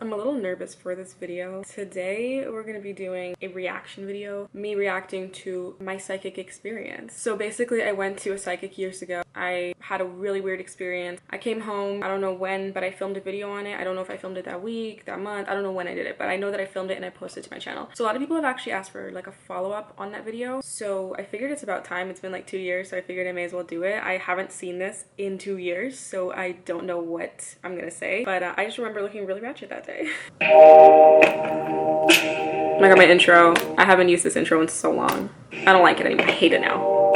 I'm a little nervous for this video. Today, we're gonna be doing a reaction video, me reacting to my psychic experience. So basically, I went to a psychic years ago. I had a really weird experience. I came home, I don't know when, but I filmed a video on it. I don't know if I filmed it that week, that month, I don't know when I did it, but I know that I filmed it and I posted it to my channel. So a lot of people have actually asked for like a follow-up on that video. So I figured it's about time. It's been like 2 years, so I figured I may as well do it. I haven't seen this in 2 years, so I don't know what I'm gonna say, but I just remember looking really ratchet that day. Oh my god, my intro. I haven't used this intro in so long. I don't like it anymore. I hate it now.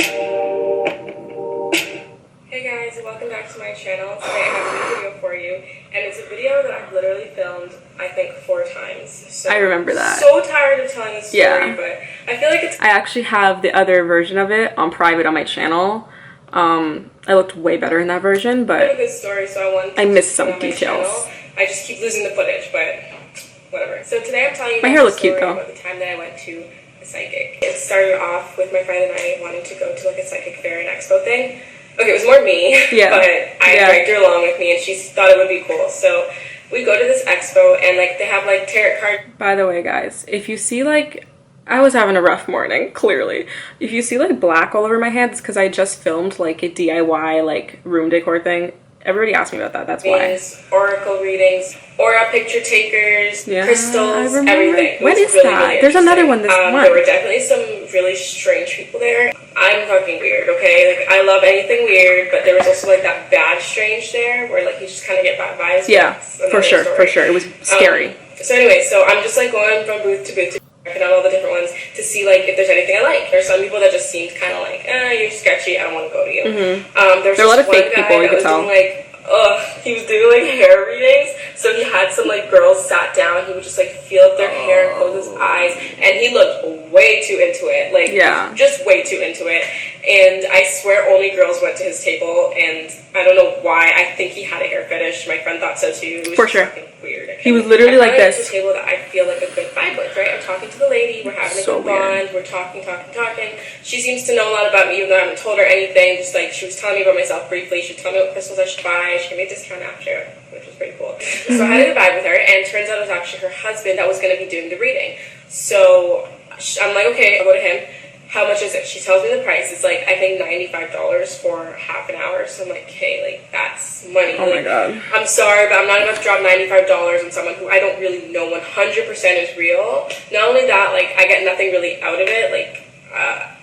Hey guys, welcome back to my channel. Today I have a new video for you, and it's a video that I've literally filmed, I think, 4 times. So I remember that. So tired of telling the story, but I feel like I actually have the other version of it on private on my channel. I looked way better in that version, but it's a good story, so I missed some details. I just keep losing the footage, but whatever. So today I'm telling you my hair looked cute though. About the time that I went to a psychic. It started off with my friend and I wanting to go to like a psychic fair and expo thing. Okay, it was more me, but I dragged her along with me and she thought it would be cool. So we go to this expo and like they have like tarot cards. By the way, guys, if you see like, I was having a rough morning, clearly. If you see like black all over my hands, because I just filmed like a DIY like room decor thing. Everybody asked me about that, that's why. Oracle readings, aura picture takers, crystals, everything. What is really, that? Really there's another one this month. There were definitely some really strange people there. I'm fucking weird, okay? Like, I love anything weird, but there was also like that bad strange there, where like you just kind of get bad vibes. Yeah, for sure, for sure. It was scary. So anyway, so I'm just like going from booth to booth, checking out all the different ones to see like if there's anything I like. There's some people that just seemed kind of like, you're sketchy, I don't want to go to you. There's a lot of fake people, you could tell. He was doing like hair readings, so he had some like girls sat down, he would just like feel up their hair and close his eyes, and he looked way too into it, like just way too into it. And I swear only girls went to his table, and I don't know why. I think he had a hair fetish. My friend thought so too. It was fucking weird. He was literally like this. At the table that I feel like a good vibe with, right? I'm talking to the lady. We're having a good bond. We're talking. She seems to know a lot about me, even though I haven't told her anything. Just like she was telling me about myself briefly. She told me what crystals I should buy. She gave me a discount after, which was pretty cool. So I had a good vibe with her, and it turns out it was actually her husband that was going to be doing the reading. So I'm like, okay, I'll go to him. How much is it? She tells me the price. It's like, I think $95 for half an hour. So I'm like, hey, like, that's money. Oh my god. I'm sorry, but I'm not about to drop $95 on someone who I don't really know 100% is real. Not only that, like, I get nothing really out of it. Like,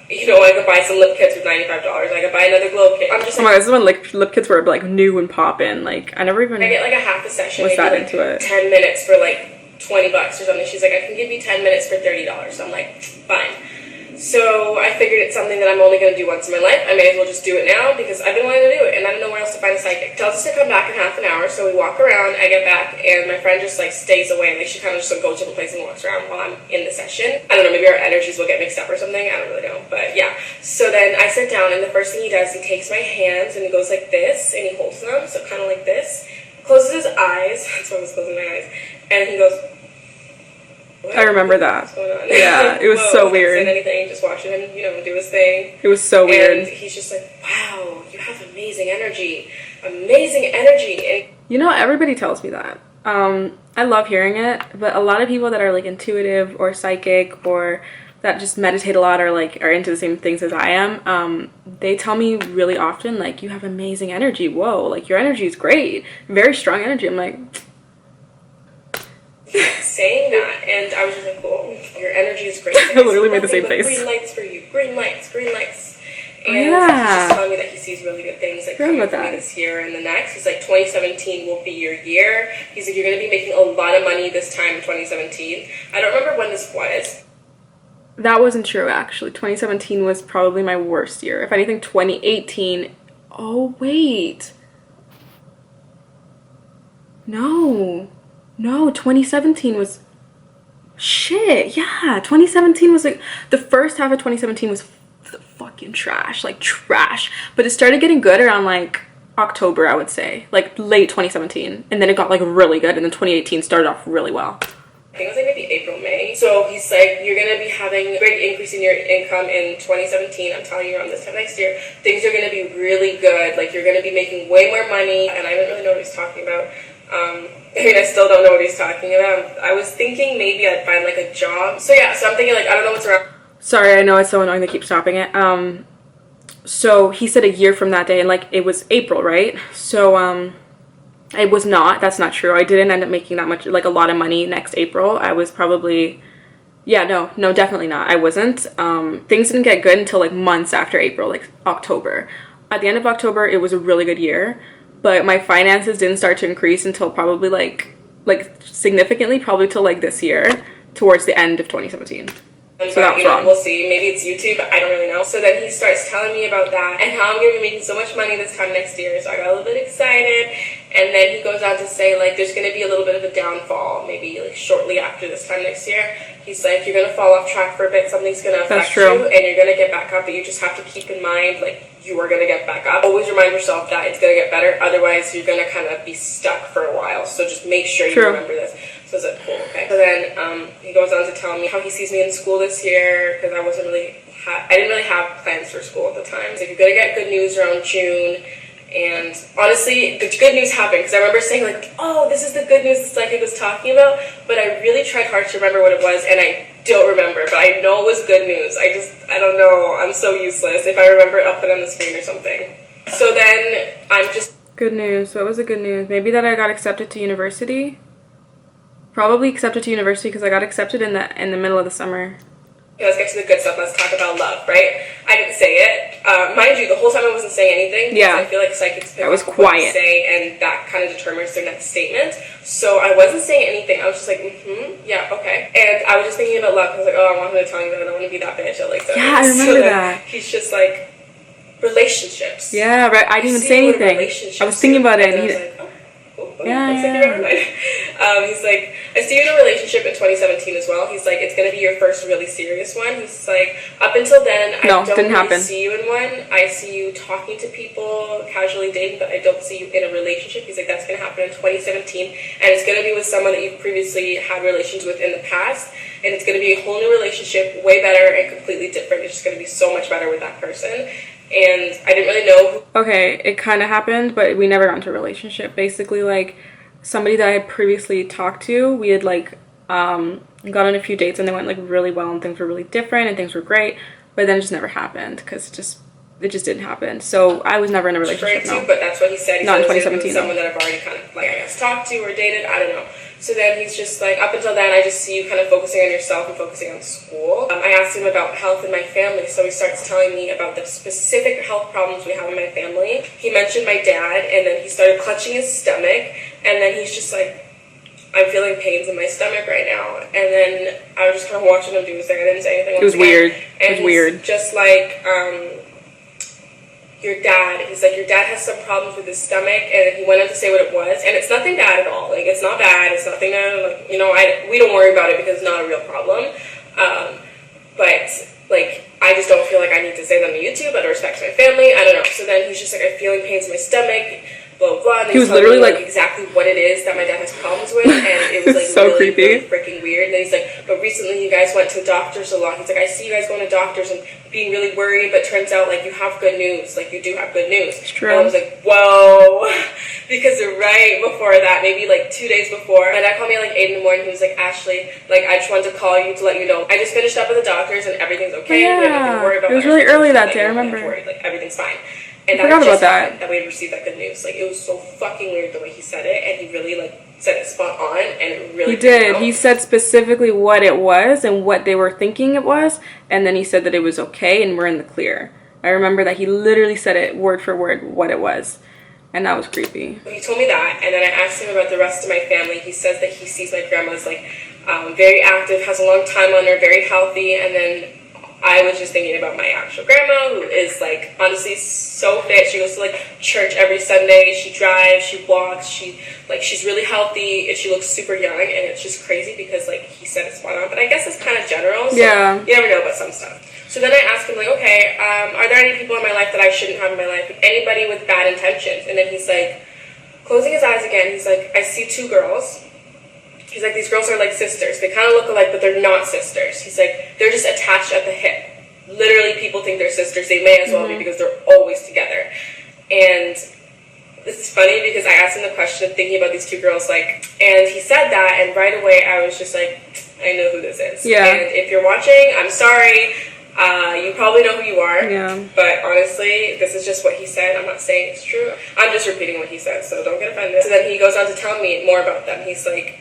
you know, I could buy some lip kits with $95. I could buy another glow kit. I'm just like, oh my god, this is when like lip kits were like new and poppin'. Like, I never even. I get like a half a session. Was that into it? 10 minutes for like $20 or something. She's like, I can give you 10 minutes for $30. So I'm like, fine. So I figured it's something that I'm only going to do once in my life. I may as well just do it now because I've been wanting to do it and I don't know where else to find a psychic. Tells us to come back in half an hour, so we walk around. I get back and my friend just like stays away. Like she kind of just like goes to the place and walks around while I'm in the session. I don't know, maybe our energies will get mixed up or something. I don't really know, but yeah. So then I sit down and the first thing he does, he takes my hands and he goes like this and he holds them, so kind of like this. Closes his eyes. That's why I was closing my eyes. And he goes. What? I remember that. What's going on? Yeah, it was so weird. I didn't say anything, just watching him, you know, do his thing. It was so weird. And he's just like, wow, you have amazing energy. Amazing energy. And you know, everybody tells me that. I love hearing it, but a lot of people that are like intuitive or psychic or that just meditate a lot or like are into the same things as I am, they tell me really often, like, you have amazing energy. Whoa, like your energy is great. Very strong energy. I'm like, saying that, and I was just like, "Whoa, your energy is great." I literally made the same face. Green lights for you. Green lights. Green lights. And he's just telling me that he sees really good things like coming for me this year and the next. He's like, 2017 will be your year. He's like, you're going to be making a lot of money this time in 2017. I don't remember when this was. That wasn't true, actually. 2017 was probably my worst year. If anything, 2018. Oh, wait. No, 2017 was shit. Yeah, 2017 was like the first half of 2017 was fucking trash, like trash. But it started getting good around like October, I would say, like late 2017, and then it got like really good, and then 2018 started off really well. I think it was like maybe April, May. So he's like, you're going to be having a great increase in your income in 2017. I'm telling you, around this time next year, things are going to be really good. Like, you're going to be making way more money. And I didn't really know what he was talking about. I mean, I still don't know what he's talking about. I was thinking maybe I'd find like a job. So yeah, so I'm thinking like, I don't know what's around. Sorry, I know it's so annoying to keep stopping it. So he said a year from that day, and like it was April, right? So it was not. That's not true. I didn't end up making that much, like a lot of money next April. I was probably, yeah, no, definitely not. I wasn't. Things didn't get good until like months after April, like October. At the end of October, it was a really good year, but my finances didn't start to increase until probably like significantly, probably till like this year, towards the end of 2017. So that was wrong. We'll see. Maybe it's YouTube. I don't really know. So then he starts telling me about that and how I'm going to be making so much money this time next year. So I got a little bit excited. And then he goes on to say, like, there's going to be a little bit of a downfall, maybe like shortly after this time next year. He's like, you're going to fall off track for a bit. Something's going to affect you, and you're going to get back up. But you just have to keep in mind, like, you are going to get back up. Always remind yourself that it's going to get better. Otherwise, you're going to kind of be stuck for a while. So just make sure you remember this. So I was like, cool, okay. So then he goes on to tell me how he sees me in school this year, because I didn't really have plans for school at the time. So you're going to get good news around June. And honestly, the good news happened, because I remember saying like, oh, this is the good news the psychic was talking about, but I really tried hard to remember what it was, and I don't remember, but I know it was good news. I don't know, I'm so useless. If I remember it, I'll put it on the screen or something. So then I'm just... Good news. What was the good news? Maybe that I got accepted to university? Probably accepted to university, because I got accepted in the middle of the summer. Let's get to the good stuff. Let's talk about love, right? I didn't say it. Mind you, the whole time I wasn't saying anything. Yeah. I feel like psychics pick up what you say, and that kind of determines their next statement. So I wasn't saying anything. I was just like, yeah, okay. And I was just thinking about love. I was like, oh, I want him to tell me that I don't want to be that bitch. Like that. Yeah, I remember that. He's just like, relationships. Yeah, right. I didn't even say anything. I was thinking about it, and he... He's like, I see you in a relationship in 2017 as well. He's like, it's going to be your first really serious one. He's like, up until then, I don't really see you in one. I see you talking to people, casually dating, but I don't see you in a relationship. He's like, that's going to happen in 2017, and it's going to be with someone that you've previously had relations with in the past, and it's going to be a whole new relationship, way better and completely different. It's just going to be so much better with that person. And I didn't really know. Okay, it kind of happened, but we never got into a relationship. Basically, like, somebody that I had previously talked to, we had, like, got on a few dates, and they went, like, really well, and things were really different, and things were great, but then it just never happened, because it just didn't happen. So I was never in a relationship, no. But that's what he said. He not said in 2017. Someone that I've already kind of, like, I guess, talked to or dated, I don't know. So then he's just like, up until then, I just see you kind of focusing on yourself and focusing on school. I asked him about health in my family, so he starts telling me about the specific health problems we have in my family. He mentioned my dad, and then he started clutching his stomach, and then he's just like, I'm feeling pains in my stomach right now. And then I was just kind of watching him do his thing. I didn't say anything. It was weird. It was weird. Just like, your dad, he's like, your dad has some problems with his stomach, and he went on to say what it was, and it's nothing bad at all. Like, it's not bad, it's nothing that, like, you know, we don't worry about it because it's not a real problem. But, like, I just don't feel like I need to say that on YouTube out of respect to my family. I don't know. So then he's just like, I'm feeling pains in my stomach, blah, blah, blah. And he was literally like exactly what it is that my dad has problems with, and it was like so really, really freaking weird. And then he's like, but recently you guys went to doctors a lot. He's like, I see you guys going to doctors and being really worried, but turns out like you have good news. Like you do have good news. It's true. And I was like, whoa, because right before that, maybe like 2 days before, my dad called me at like 8 in the morning. He was like, Ashley, like I just wanted to call you to let you know I just finished up at the doctors and everything's okay. Oh, yeah. It was really early that day. I remember. Like everything's fine. And I forgot about that we had received that good news. Like, it was so fucking weird the way he said it, and he really, like, said it spot on, and it really... He did. He said specifically what it was and what they were thinking it was, and then he said that it was okay and we're in the clear. I remember that he literally said it word for word what it was, and that was creepy. He told me that, and then I asked him about the rest of my family. He says that he sees my grandma's, like, very active, has a long time on her, very healthy, and then... I was just thinking about my actual grandma, who is, like, honestly so fit. She goes to, like, church every Sunday. She drives, she walks, she's really healthy, and she looks super young, and it's just crazy because, like, he said it's spot on. But I guess it's kind of general, so yeah. You never know about some stuff. So then I asked him, like, okay, are there any people in my life that I shouldn't have in my life? Anybody with bad intentions? And then he's, like, closing his eyes again, he's like, I see 2 girls. He's like, these girls are like sisters. They kind of look alike, but they're not sisters. He's like, they're just attached at the hip. Literally, people think they're sisters. They may as well be because they're always together. And this is funny because I asked him the question thinking about these two girls, like, and he said that, and right away I was just like, I know who this is. Yeah. And if you're watching, I'm sorry. You probably know who you are. Yeah. But honestly, this is just what he said. I'm not saying it's true. I'm just repeating what he said, so don't get offended. So then he goes on to tell me more about them. He's like,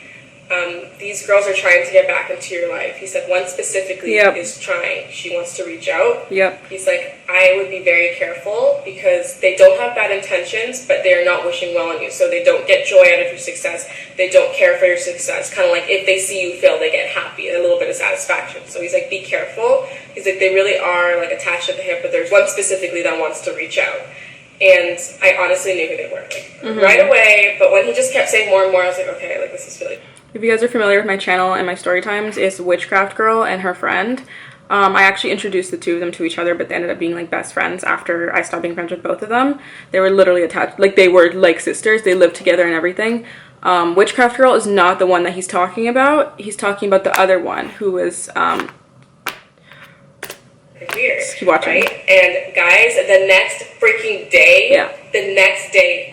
these girls are trying to get back into your life. He said one specifically is trying. She wants to reach out. Yep. He's like, I would be very careful because they don't have bad intentions, but they're not wishing well on you. So they don't get joy out of your success. They don't care for your success. Kind of like if they see you fail, they get happy, a little bit of satisfaction. So he's like, be careful. He's like, they really are like attached at the hip, but there's one specifically that wants to reach out. And I honestly knew who they were, like, right away. But when he just kept saying more and more, I was like, okay, like, this is really... If you guys are familiar with my channel and my story times, it's Witchcraft Girl and her friend. I actually introduced the two of them to each other, but they ended up being like best friends after I stopped being friends with both of them. They were literally attached, like they were like sisters. They lived together and everything. Witchcraft Girl is not the one that he's talking about. He's talking about the other one who was weird. Just keep watching. Right? And guys, the next freaking day,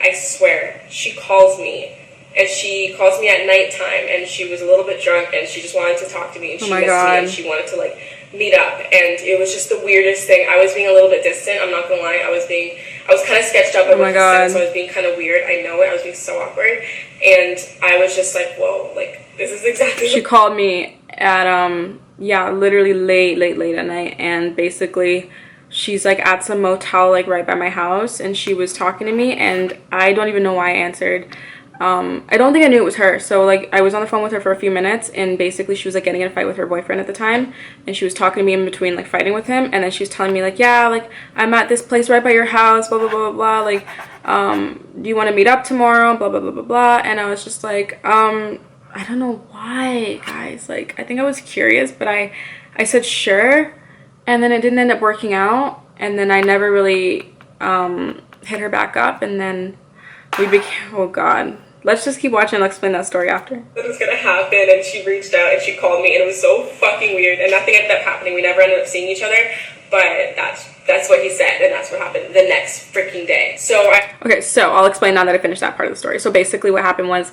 I swear, she calls me. And she calls me at nighttime, and she was a little bit drunk, and she just wanted to talk to me, and she missed me, and she wanted to, like, meet up, and it was just the weirdest thing. I was being a little bit distant, I'm not gonna lie. I was kind of sketched up, so I was being kind of weird. I know it, I was being so awkward, and I was just like, whoa, like, this is exactly... She called me at, literally late at night, and basically... she's like at some motel like right by my house, and she was talking to me, and I don't even know why I answered. I don't think I knew it was her. So like I was on the phone with her for a few minutes, and basically she was like getting in a fight with her boyfriend at the time, and she was talking to me in between like fighting with him, and then she was telling me like, yeah, like I'm at this place right by your house, blah blah blah blah blah, like do you want to meet up tomorrow, blah blah blah blah blah. And I was just like, I don't know why, guys, like I think I was curious, but I said sure, and then it didn't end up working out, and then I never really hit her back up, and then we became, oh god, let's just keep watching. I'll explain that story after. That was gonna happen, and she reached out and she called me, and it was so fucking weird, and nothing ended up happening. We never ended up seeing each other, but that's what he said, and that's what happened the next freaking day. So okay, so I'll explain now that I finished that part of the story. So basically what happened was,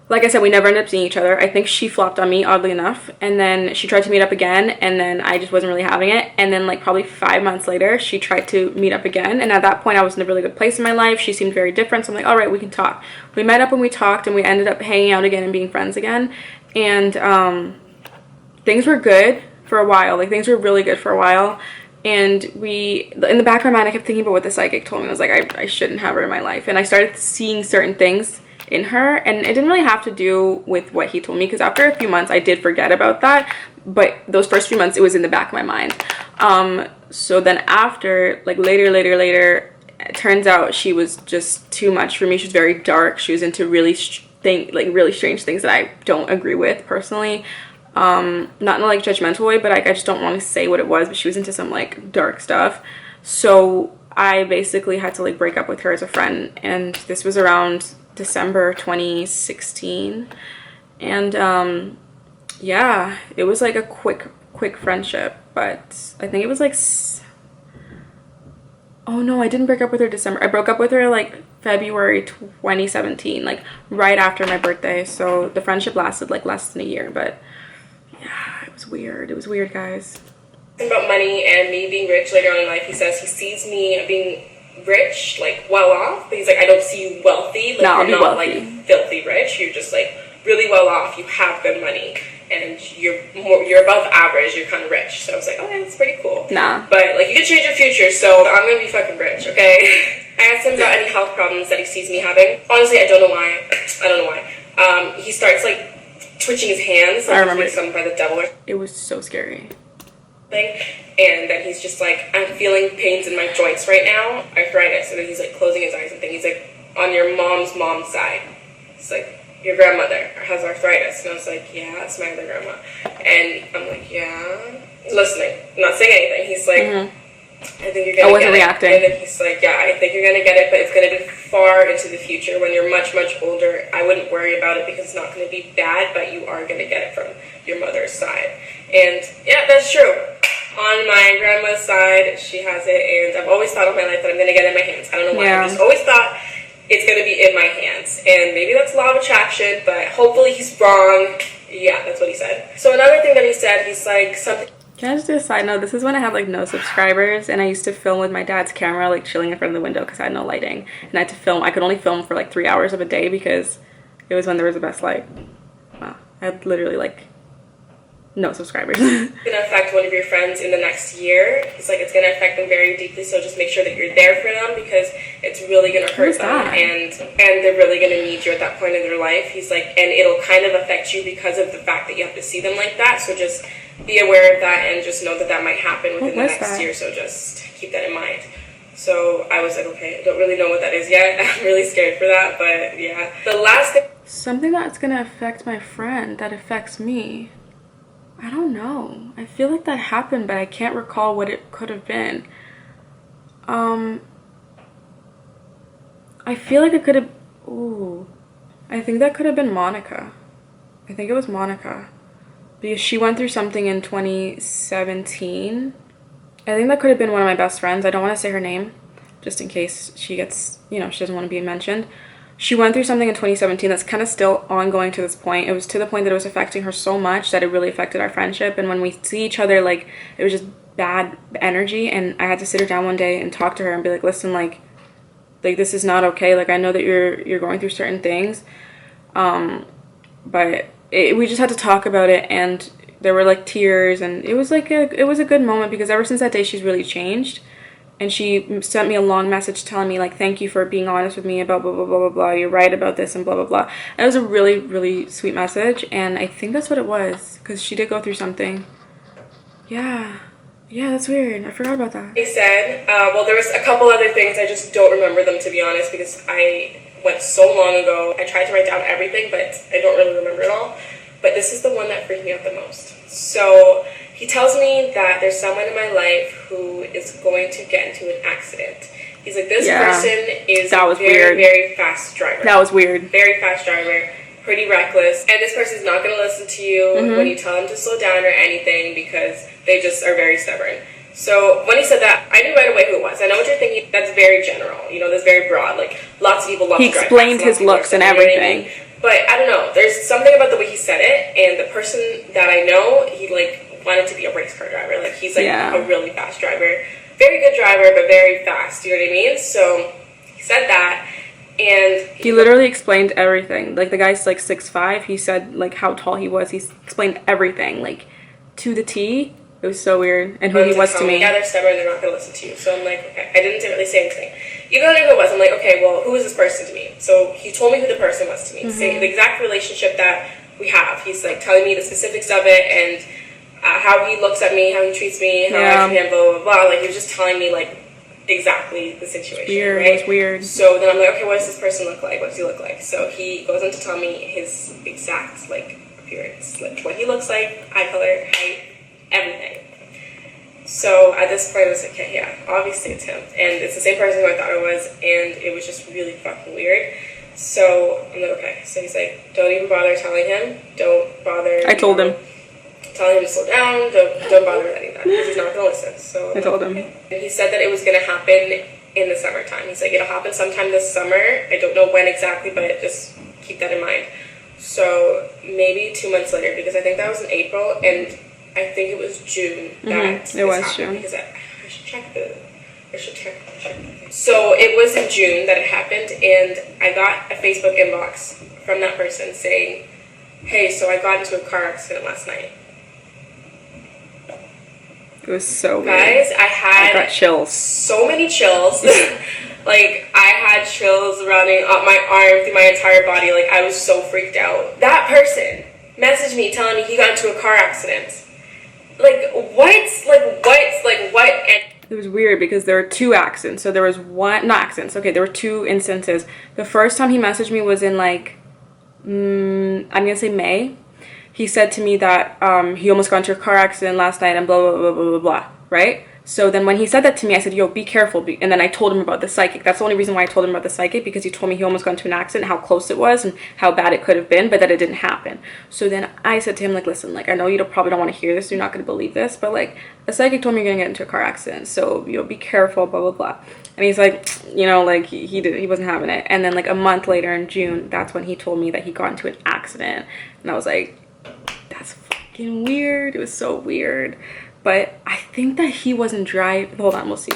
like I said, we never ended up seeing each other. I think she flopped on me, oddly enough, and then she tried to meet up again, and then I just wasn't really having it. And then like probably 5 months later, she tried to meet up again, and at that point I was in a really good place in my life. She seemed very different, so I'm like, all right, we can talk. We met up and we talked, and we ended up hanging out again and being friends again, and things were good for a while. Like things were really good for a while, and in the back of my mind I kept thinking about what the psychic told me. I was like, I shouldn't have her in my life, and I started seeing certain things in her, and it didn't really have to do with what he told me, because after a few months I did forget about that, but those first few months it was in the back of my mind. So then after, like later, it turns out she was just too much for me. She was very dark. She was into really strange things that I don't agree with personally. Not in a like judgmental way, but like I just don't want to say what it was, but she was into some like dark stuff. So I basically had to like break up with her as a friend, and this was around December 2016, and yeah, it was like a quick friendship, but I think it was like, oh no, I didn't break up with her December. I broke up with her like February 2017, like right after my birthday. So the friendship lasted like less than a year, but yeah, it was weird. It was weird, guys. About money and me being rich later on in life, he says he sees me being rich, like well off, but he's like, I don't see you wealthy. Like no, you're not wealthy. Like filthy rich. You're just like really well off. You have good money, and you're above average. You're kind of rich. So I was like, okay, that's pretty cool. Nah. But like you can change your future, so I'm gonna be fucking rich, okay? I asked him about any health problems that he sees me having. Honestly, I don't know why. He starts like twitching his hands. Like, I remember something by the devil. It was so scary. And then he's just like, I'm feeling pains in my joints right now, arthritis. And then he's like closing his eyes and he's like, on your mom's side. It's like, your grandmother has arthritis. And I was like, yeah, it's my other grandma. And I'm like, yeah, listening, not saying anything. He's like, I think you're gonna get reacting. it. And then he's like, yeah, I think you're gonna get it, but it's gonna be far into the future when you're much older. I wouldn't worry about it because it's not gonna be bad, but you are gonna get it from your mother's side. And yeah, that's true. On my grandma's side, she has it, and I've always thought all my life that I'm going to get it in my hands. I don't know why. Yeah. I just always thought it's going to be in my hands. And maybe that's law of attraction, but hopefully he's wrong. Yeah, that's what he said. So another thing that he said, he's like, something... Can I just do a side note? This is when I had like no subscribers, and I used to film with my dad's camera, like chilling in front of the window because I had no lighting. And I had to film. I could only film for like 3 hours of a day because it was when there was the best light. Wow. I had literally like no subscribers. It's gonna affect one of your friends in the next year. It's like it's gonna affect them very deeply, so just make sure that you're there for them because it's really gonna hurt them, and they're really gonna need you at that point in their life. He's like, and it'll kind of affect you because of the fact that you have to see them like that, so just be aware of that and just know that that might happen within the next year, so just keep that in mind. So I was like, okay, I don't really know what that is yet. I'm really scared for that, but yeah. The last thing... Something that's gonna affect my friend that affects me. I don't know. I feel like that happened, but I can't recall what it could have been. I feel like it could have... Ooh. I think that could have been Monica. I think it was Monica. Because she went through something in 2017. I think that could have been one of my best friends. I don't want to say her name, just in case she gets, you know, she doesn't want to be mentioned. She went through something in 2017 that's kind of still ongoing to this point. It was to the point that it was affecting her so much that it really affected our friendship. And when we see each other, like, it was just bad energy. And I had to sit her down one day and talk to her and be like, listen, like this is not okay. Like, I know that you're going through certain things. But we just had to talk about it, and there were like tears, and it was like it was a good moment because ever since that day she's really changed. And she sent me a long message telling me, like, thank you for being honest with me about blah, blah, blah, blah, blah. You're right about this and blah, blah, blah. And it was a really, really sweet message. And I think that's what it was because she did go through something. Yeah. Yeah, that's weird. I forgot about that. He said, well, there was a couple other things. I just don't remember them, to be honest, because I went so long ago. I tried to write down everything, but I don't really remember it all. But this is the one that freaked me out the most. So... he tells me that there's someone in my life who is going to get into an accident. He's like, this person is a very, very fast driver. That was weird. Very fast driver, pretty reckless. And this person's not going to listen to you when you tell them to slow down or anything because they just are very stubborn. So when he said that, I knew right away who it was. I know what you're thinking. That's very general. You know, that's very broad. Like, lots of people love to drive fast. He explained his looks and everything. But I don't know. There's something about the way he said it. And the person that I know, he, like, wanted to be a race car driver. Like, he's like a really fast driver, very good driver, but very fast, you know what I mean? So he said that, and he literally explained everything. Like, the guy's like 6'5". He said like how tall he was. He explained everything like to the T. It was so weird. And who he was to me. Yeah, they're stubborn, they're not gonna listen to you. So I'm like, okay. I didn't really say anything. Even though I knew who it was, I'm like, okay, well, who is this person to me? So he told me who the person was to me, saying the exact relationship that we have. He's like telling me the specifics of it, and how he looks at me, how he treats me, how I treat him, blah, blah, blah. Like, he was just telling me, like, exactly the situation, weird, right? It's weird. So then I'm like, okay, what does this person look like? What does he look like? So he goes on to tell me his exact, like, appearance. Like, what he looks like, eye color, height, everything. So at this point, I was like, okay, yeah, obviously it's him. And it's the same person who I thought it was, and it was just really fucking weird. So I'm like, okay. So he's like, don't even bother telling him. Don't bother. I told him. Telling him to slow down, don't bother with any of that, because he's not going to listen. So I told him. And he said that it was going to happen in the summertime. He's like, it'll happen sometime this summer. I don't know when exactly, but just keep that in mind. So maybe 2 months later, because I think that was in April, and I think it was June that it was happened, June. because I should check. So it was in June that it happened, and I got a Facebook inbox from that person saying, hey, so I got into a car accident last night. It was so weird. Guys, I got chills. So many chills. Like, I had chills running up my arm through my entire body. Like, I was so freaked out. That person messaged me telling me he got into a car accident. Like, what? And it was weird because there were two accidents. So there was there were two instances. The first time he messaged me was in, like, I'm going to say May. He said to me that he almost got into a car accident last night and blah, blah, blah, blah, blah, blah, right? So then when he said that to me, I said, yo, be careful. And then I told him about the psychic. That's the only reason why I told him about the psychic, because he told me he almost got into an accident, how close it was and how bad it could have been, but that it didn't happen. So then I said to him, like, listen, like, I know you probably don't want to hear this, you're not going to believe this, but like, the psychic told me you're going to get into a car accident, so, you know, be careful, blah, blah, blah. And he's like, you know, like, he wasn't having it. And then like a month later in June, that's when he told me that he got into an accident. And I was like, that's fucking weird. It was so weird. But I think that he wasn't driving. Hold on, we'll see.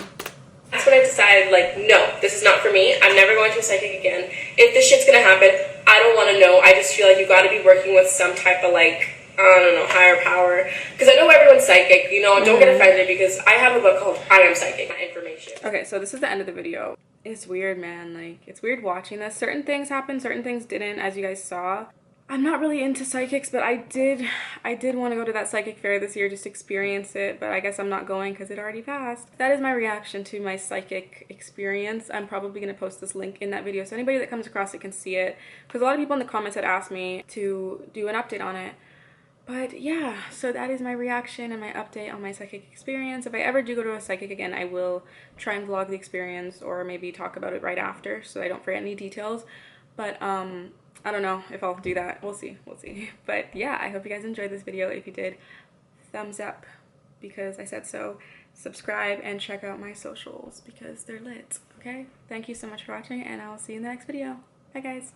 That's when I decided, like, no, this is not for me. I'm never going to a psychic again. If this shit's gonna happen, I don't want to know. I just feel like you got to be working with some type of, like, I don't know, higher power. Because I know everyone's psychic, you know, don't get offended, because I have a book called I Am Psychic, my information. Okay, so this is the end of the video. It's weird, man. Like, it's weird watching this. Certain things happened, certain things didn't, as you guys saw. I'm not really into psychics, but I did want to go to that psychic fair this year, just experience it, but I guess I'm not going because it already passed. That is my reaction to my psychic experience. I'm probably going to post this link in that video so anybody that comes across it can see it, because a lot of people in the comments had asked me to do an update on it. But yeah, so that is my reaction and my update on my psychic experience. If I ever do go to a psychic again, I will try and vlog the experience, or maybe talk about it right after so I don't forget any details. But I don't know if I'll do that. We'll see. But yeah, I hope you guys enjoyed this video. If you did, thumbs up because I said so. Subscribe and check out my socials because they're lit. Okay? Thank you so much for watching, and I will see you in the next video. Bye, guys.